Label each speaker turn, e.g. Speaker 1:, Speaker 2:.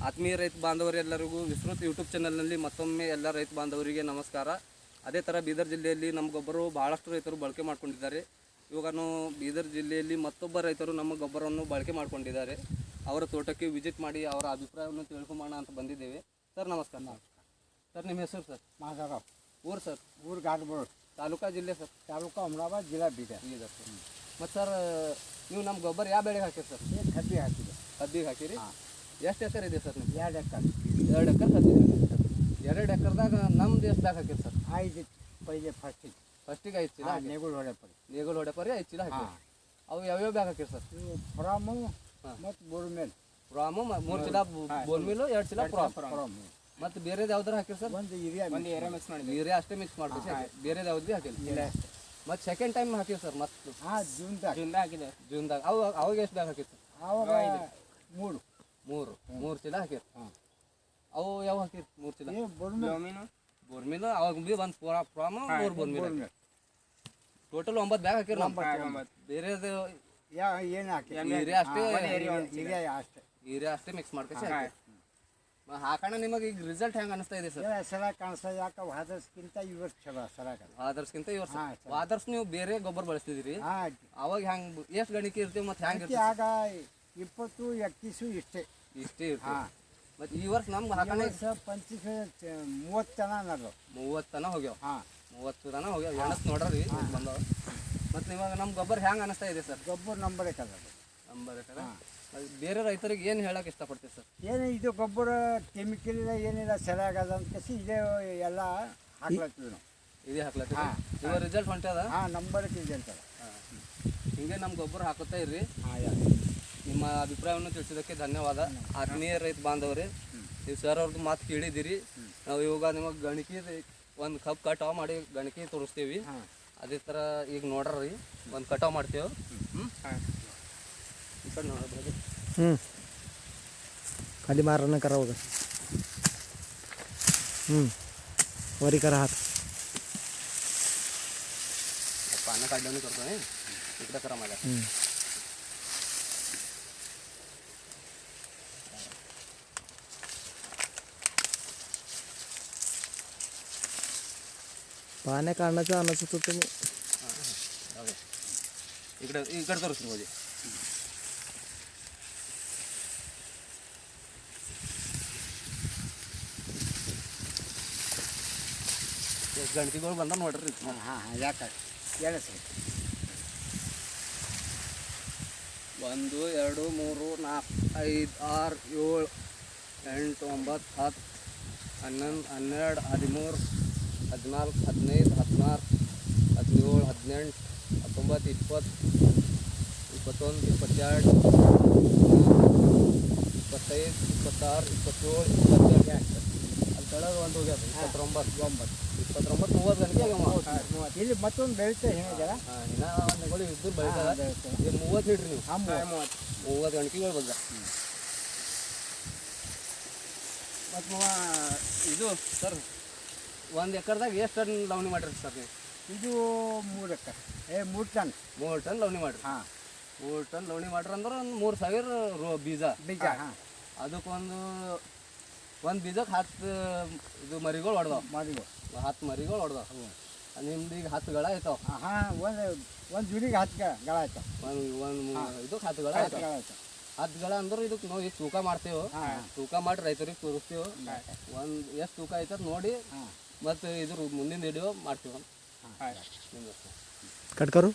Speaker 1: ಆತ್ಮೀಯ ರೈತ ಬಾಂಧವರೆಲ್ಲರಿಗೂ ವಿಸ್ತೃತ ಯೂಟ್ಯೂಬ್ ಚಾನಲ್ನಲ್ಲಿ ಮತ್ತೊಮ್ಮೆ ಎಲ್ಲ ರೈತ ಬಾಂಧವರಿಗೆ ನಮಸ್ಕಾರ. ಅದೇ ಥರ ಬೀದರ್ ಜಿಲ್ಲೆಯಲ್ಲಿ ನಮ್ಮ ಗೊಬ್ಬರ ಭಾಳಷ್ಟು ರೈತರು ಬಳಕೆ ಮಾಡ್ಕೊಂಡಿದ್ದಾರೆ. ಇವಾಗನು ಬೀದರ್ ಜಿಲ್ಲೆಯಲ್ಲಿ ಮತ್ತೊಬ್ಬ ರೈತರು ನಮ್ಮ ಗೊಬ್ಬರವನ್ನು ಬಳಕೆ ಮಾಡ್ಕೊಂಡಿದ್ದಾರೆ. ಅವರ ತೋಟಕ್ಕೆ ವಿಸಿಟ್ ಮಾಡಿ ಅವರ ಅಭಿಪ್ರಾಯವನ್ನು ತಿಳ್ಕೊಂಬೋಣ ಅಂತ ಬಂದಿದ್ದೇವೆ. ಸರ್ ನಮಸ್ಕಾರ. ಸರ್ ನಿಮ್ಮ ಹೆಸರು ಸರ್?
Speaker 2: ಮಾಧವರಾವ್.
Speaker 1: ಊರು ಸರ್?
Speaker 2: ಊರು ಗಾಡ್ಬೋಳು,
Speaker 1: ತಾಲೂಕಾ ಜಿಲ್ಲೆ ಸರ್?
Speaker 2: ತಾಲೂಕು ಅಮರಾಬಾದ್, ಜಿಲ್ಲಾ ಬೀದರ್.
Speaker 1: ಬೀದರ್ ಸರ್. ಮತ್ತು ಸರ್ ನೀವು ನಮ್ಮ ಗೊಬ್ಬರ ಯಾವ ಬೆಳೆಗೆ ಹಾಕಿರಿ ಸರ್?
Speaker 2: ಕಬ್ಬಿ ಹಾಕಿದೆ.
Speaker 1: ಕಬ್ಬಿಗೆ ಹಾಕಿರಿ? ಎಷ್ಟು ಎಕರೆ ಇದೆ ಸರ್ ನಿಮ್ಗೆ?
Speaker 2: 2 ಎಕರೆ.
Speaker 1: 2 ಎಕರೆ ಕಬ್ಬಿ. 2 ಎಕರೆದಾಗ ನಮ್ದು ಎಷ್ಟು ಬ್ಯಾಗ್ ಹಾಕಿರಿ ಸರ್?
Speaker 2: 5 ಪೈಲೆ
Speaker 1: ಫಸ್ಟಿಗೆ 5 ಚೀಲ
Speaker 2: ನೇಗುಳು ಹೊಡೆಪರಿ.
Speaker 1: ನೇಗಳು ಹೊಡೆಪರಿ 5 ಚೀಲ ಹಾಕಿರಿ. ಅವು ಯಾವ್ಯಾವ ಬ್ಯಾಗ್ ಹಾಕಿರಿ ಸರ್?
Speaker 2: ಇವು ಫ್ರಾಮು ಮತ್ತು ಬೋರ್ಮೇಲ್.
Speaker 1: ಫ್ರಾಮು 3 ಚೀಲ ಬೋರ್ಮಿಲು, 2 ಚೀಲ ಫ್ರಾಮ್. ಮತ್ತು ಬೇರೆದು ಯಾವ್ದಾರು ಹಾಕಿರಿ ಸರ್?
Speaker 2: ಒಂದು ಏರಿಯಾ ಮಿಕ್ಸ್ ಮಾಡಿ.
Speaker 1: ಯೂರಿಯಾ ಅಷ್ಟೇ ಮಿಕ್ಸ್ ಮಾಡ್ತೀವಿ, ಬೇರೆದು ಯಾವ್ದು ಭೀ ಹಾಕಿಲ್ಲ. ಮತ್ತು ಸೆಕೆಂಡ್ ಟೈಮ್ ಹಾಕಿರಿ ಸರ್? ಮತ್ತು
Speaker 2: ಜೂನ್ದಾಗ ಹಾಕಿದೆ.
Speaker 1: ಜೂನ್ದಾಗ ಅವಾಗ ಎಷ್ಟು ಬ್ಯಾಗ್ ಹಾಕಿರಿ ಸರ್?
Speaker 2: ಅವಾಗ 3
Speaker 1: ಚೀಲ ಹಾಕಿರಿ. ಅವು ಯಾವ ಹಾಕಿರಿ 3 ಚೀಲ? ಬೋರ್ಮಿಲು ಅವಾಗ ಭೀ ಒಂದು ಫ್ರಾಮು 3 ಬೋರ್ಮಿಲ್. ಟೋಟಲ್ 9 ಬ್ಯಾಗ್ ಹಾಕಿರಿ. ಬೇರೆದು
Speaker 2: ಏನು ಹಾಕಿ
Speaker 1: ಯೂರಿಯಾ ಅಷ್ಟೇ
Speaker 2: ಯೂರಿಯಾ
Speaker 1: ಅಷ್ಟೇ ಮಿಕ್ಸ್ ಮಾಡ್ಕೊಂಡು ಹಾಕೋಣ. ನಿಮಗೆ ಈಗ ರಿಸಲ್ಟ್ ಹೆಂಗೆ ಅನಿಸ್ತಾ ಇದೆ ಸರ್?
Speaker 2: ಸರ ಕಾಣಿಸ್ತಾ. ಯಾಕೆ ವಾದರ್ಸ್ಗಿಂತ ಈ ವರ್ಷ ಚಲೋ ಸರಾಗ.
Speaker 1: ವಾದರ್ಸ್ಗಿಂತ ಈ ವರ್ಷ ವಾದರ್ಸ್ ನೀವು ಬೇರೆ ಗೊಬ್ಬರ ಬಳಸ್ತಿದ್ದೀರಿ. ಅವಾಗ ಹೆಂಗೆ ಎಷ್ಟು ಗಣಿಕೆ ಇರ್ತೀವಿ ಮತ್ತು ಹೆಂಗೆ?
Speaker 2: ಆಗ 20 21 ಇಷ್ಟೇ
Speaker 1: ಇರ್ತೀವಿ. ಮತ್ತು ಈ ವರ್ಷ ನಮ್ಗೆ ಹಾಕೋಣ
Speaker 2: 25 30 ತನ ಅನ್ನೋದು.
Speaker 1: 30 ತನ ಹೋಗ್ಯಾವ. 30 ತನ ಹೋಗ್ಯಾವ. ಎಣಸ್ ನೋಡ್ರಿ ಬಂದವ. ಮತ್ತು ಇವಾಗ ನಮ್ಮ ಗೊಬ್ಬರ ಹೆಂಗೆ ಅನಿಸ್ತಾ ಇದೆ ಸರ್?
Speaker 2: ಗೊಬ್ಬರ ನಂಬರೇ
Speaker 1: ಬೇರೆ ರೈತರಿಗೆ ಏನು ಹೇಳಕ್ಕೆ ಇಷ್ಟಪಡ್ತೀವಿ ಸರ್?
Speaker 2: ಏನು ಇದು ಗೊಬ್ಬರ ಕೆಮಿಕಲ್ ಇಲ್ಲ, ಏನಿಲ್ಲ, ಸರಿಯಾಗದ ಅಂತ ಇದೇ ಎಲ್ಲ ಹಾಕ್ಲತ್ತೀವಿ ನಾವು.
Speaker 1: ಇದೇ ಹಾಕ್ಲತ್ತೀವಿ. ಇವಾಗ ರಿಸಲ್ಟ್ ಹೊಂಟದ?
Speaker 2: ನಂಬರಕ್ಕೆ ಇದೆ ಅಂತಾರೆ.
Speaker 1: ಹಿಂಗೆ ನಮ್ಮ ಗೊಬ್ಬರ ಹಾಕುತ್ತಾ ಇರ್ರಿ. ನಿಮ್ಮ ಅಭಿಪ್ರಾಯವನ್ನು ತಿಳಿಸಿದ್ದಕ್ಕೆ ಧನ್ಯವಾದ. ಆತ್ಮೀಯ ರೈತ ಬಾಂಧವರೇ, ನೀವು ಸರ್ ಅವ್ರದ್ದು ಮಾತು ಕೇಳಿದ್ದೀರಿ. ನಾವು ಇವಾಗ ನಿಮಗೆ ಗಣಿಕೆ ಒಂದು ಕಪ್ ಕಟಾವು ಮಾಡಿ ಗಣಿಕೆ ತೋರಿಸ್ತೀವಿ. ಅದೇ ಥರ ಈಗ ನೋಡ್ರಿ ಒಂದು ಕಟಾವು ಮಾಡ್ತೇವೆ. ಈ ಕಡೆ ನೋಡೋದು
Speaker 3: खाली मारणं करा होगा. वरी करा हात
Speaker 1: पानं काढल्याने करतो नाही. इकडं करा माझ्या.
Speaker 3: पाण्या काढण्याचं आणायचं होतं तुम्ही.
Speaker 1: इकडं करूच म्हणजे ಗಣತಿಗಳು ಬಂದ ನೋಡ್ರಿ.
Speaker 2: ಯಾಕೆ ಹೇಳಿ ಸರ್.
Speaker 1: 1 2 3 4 5 6 7 8 9 10 11 12 13 14 15 16 17 18 19 20 21 22 25 26 27 28 ಅಲ್ಲಿ ಕೆಳಗೆ ಒಂದು ಹೋಗ್ಯಾರ 29 30 ಗಂಟೆ.
Speaker 2: ಇಲ್ಲಿ ಮತ್ತೊಂದು ಬೆಳಿತೆ ಹೇಳಿದಾರ.
Speaker 1: ಇನ್ನೂ ಒಂದುಗಳು ಇದ್ದು ಬೆಳಿತಾರೆ. 30 ಇಡ್ರಿ ನೀವು. 30 ಗಂಟೆಗಳು ಬಂದ. ಮತ್ತು ಇದು ಸರ್ 1 ಎಕರೆದಾಗ ಎಷ್ಟು ಟನ್ ಲವಣಿ ಮಾಡಿರಿ ಸರ್ ನೀವು?
Speaker 2: ಇದು 3 ಎಕರೆ 3 ಟನ್.
Speaker 1: 3 ಟನ್ ಲವಣಿ ಮಾಡಿರಿ. 3 ಟನ್ ಲವಣಿ ಮಾಡ್ರಿ ಅಂದ್ರೆ ಒಂದು 3000 ಬೀಜ. ಅದಕ್ಕೊಂದು ಬೀಜಕ್ಕೆ 10 ಇದು ಮರಿಗಳು ಹೊಡೆದವು. 10 ಮರಿಗಳು ಹೊಡೆದವು. ನಿಮ್ದು ಈಗ 10 ಗಳ ಆಯ್ತಾವ.
Speaker 2: ಒಂದು ಜುಡಿಗೆ 10 ಗಳ ಆಯ್ತಾವ.
Speaker 1: ಇದಕ್ಕೆ 10 ಗಳ ಆಯ್ತಾವ. 10 ಗಳ ಅಂದ್ರೆ ಇದಕ್ಕೆ ನಾವು ಈಗ ತೂಕ ಮಾಡ್ತೇವೆ. ತೂಕ ಮಾಡಿ ರೈತರಿಗೆ ತೋರಿಸ್ತೇವೆ. ಎಷ್ಟು ತೂಕ ಆಯ್ತದ ನೋಡಿ ಮತ್ತು ಇದ್ರ ಮುಂದಿನ ವಿಡಿಯೋ ಮಾಡ್ತೀವಿ.
Speaker 3: कट करू.